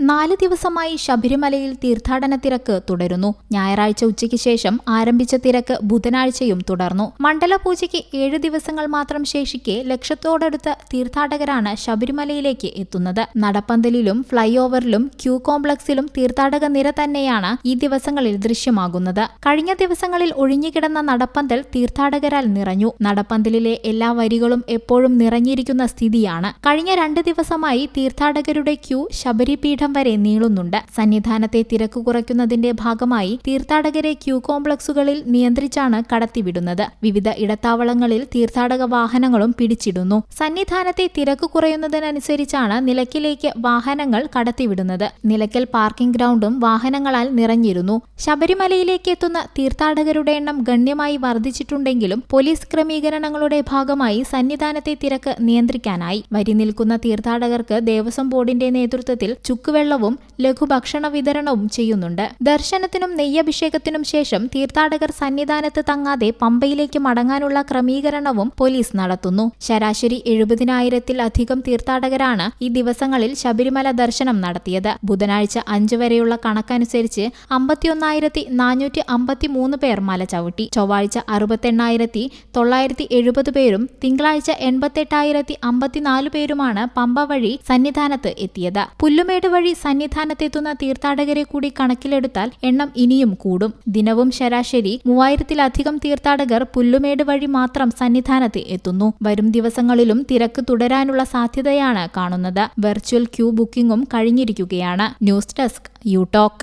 4 ദിവസമായി ശബരിമലയിൽ തീർത്ഥാടന തിരക്ക് തുടരുന്നു. ഞായറാഴ്ച ഉച്ചയ്ക്ക് ശേഷം ആരംഭിച്ച തിരക്ക് ബുധനാഴ്ചയും തുടർന്നു. മണ്ഡലപൂജയ്ക്ക് 7 ദിവസങ്ങൾ മാത്രം ശേഷിക്കെ ലക്ഷത്തോടടുത്ത തീർത്ഥാടകരാണ് ശബരിമലയിലേക്ക് എത്തുന്നത്. നടപ്പന്തലിലും ഫ്ളൈ ഓവറിലും ക്യൂ കോംപ്ലക്സിലും തീർത്ഥാടക നിര തന്നെയാണ് ഈ ദിവസങ്ങളിൽ ദൃശ്യമാകുന്നത്. കഴിഞ്ഞ ദിവസങ്ങളിൽ ഒഴിഞ്ഞുകിടന്ന നടപ്പന്തൽ തീർത്ഥാടകരാൽ നിറഞ്ഞു. നടപ്പന്തലിലെ എല്ലാ വരികളും എപ്പോഴും നിറഞ്ഞിരിക്കുന്ന സ്ഥിതിയാണ്. കഴിഞ്ഞ 2 ദിവസമായി തീർത്ഥാടകരുടെ ക്യൂ ശബരിപീഠം വരെ നീളുന്നുണ്ട്. സന്നിധാനത്തെ തിരക്ക് കുറയ്ക്കുന്നതിന്റെ ഭാഗമായി തീർത്ഥാടകരെ ക്യൂ കോംപ്ലക്സുകളിൽ നിയന്ത്രിച്ചാണ് കടത്തിവിടുന്നത്. വിവിധ ഇടത്താവളങ്ങളിൽ തീർത്ഥാടക വാഹനങ്ങളും പിടിച്ചിടുന്നു. സന്നിധാനത്തെ തിരക്ക് കുറയുന്നതിനനുസരിച്ചാണ് നിലയ്ക്കലേക്ക് വാഹനങ്ങൾ കടത്തിവിടുന്നത്. നിലയ്ക്കൽ പാർക്കിംഗ് ഗ്രൗണ്ടും വാഹനങ്ങളാൽ നിറഞ്ഞിരുന്നു. ശബരിമലയിലേക്ക് എത്തുന്ന തീർത്ഥാടകരുടെ എണ്ണം ഗണ്യമായി വർദ്ധിച്ചിട്ടുണ്ടെങ്കിലും പോലീസ് ക്രമീകരണങ്ങളുടെ ഭാഗമായി സന്നിധാനത്തെ തിരക്ക് നിയന്ത്രിക്കാനായി. വരി നിൽക്കുന്ന തീർത്ഥാടകർക്ക് ദേവസ്വം ബോർഡിന്റെ നേതൃത്വത്തിൽ ചുക്കുവെള്ളവും ലഘുഭക്ഷണ വിതരണവും ചെയ്യുന്നുണ്ട്. ദർശനത്തിനും നെയ്യഭിഷേകത്തിനും ശേഷം തീർത്ഥാടകർ സന്നിധാനത്ത് തങ്ങാതെ പമ്പയിലേക്ക് മടങ്ങാനുള്ള ക്രമീകരണവും പോലീസ് നടത്തുന്നു. ശരാശരി 70,000-ൽ-അധികം തീർത്ഥാടകരാണ് ഈ ദിവസങ്ങളിൽ ശബരിമല ദർശനം നടത്തിയത്. ബുധനാഴ്ച 5 വരെയുള്ള കണക്കനുസരിച്ച് 51,453 പേർ മല ചവിട്ടി. ചൊവ്വാഴ്ച 68,970 പേരും തിങ്കളാഴ്ച 88,054 പേരുമാണ് പമ്പ വഴി സന്നിധാനത്ത് എത്തിയത്. പുല്ലുമേട് വഴി സന്നിധാനത്തെത്തുന്ന തീർത്ഥാടകരെ കൂടി കണക്കിലെടുത്താൽ എണ്ണം ഇനിയും കൂടും. ദിനവും ശരാശരി 3,000-ൽ-അധികം തീർത്ഥാടകർ പുല്ലുമേട് വഴി മാത്രം സന്നിധാനത്ത് എത്തുന്നു. വരും ദിവസങ്ങളിലും തിരക്ക് തുടരാനുള്ള സാധ്യതയാണ് കാണുന്നത്. വെർച്വൽ ക്യൂ ബുക്കിംഗും കഴിഞ്ഞിരിക്കുകയാണ്. News desk you talk.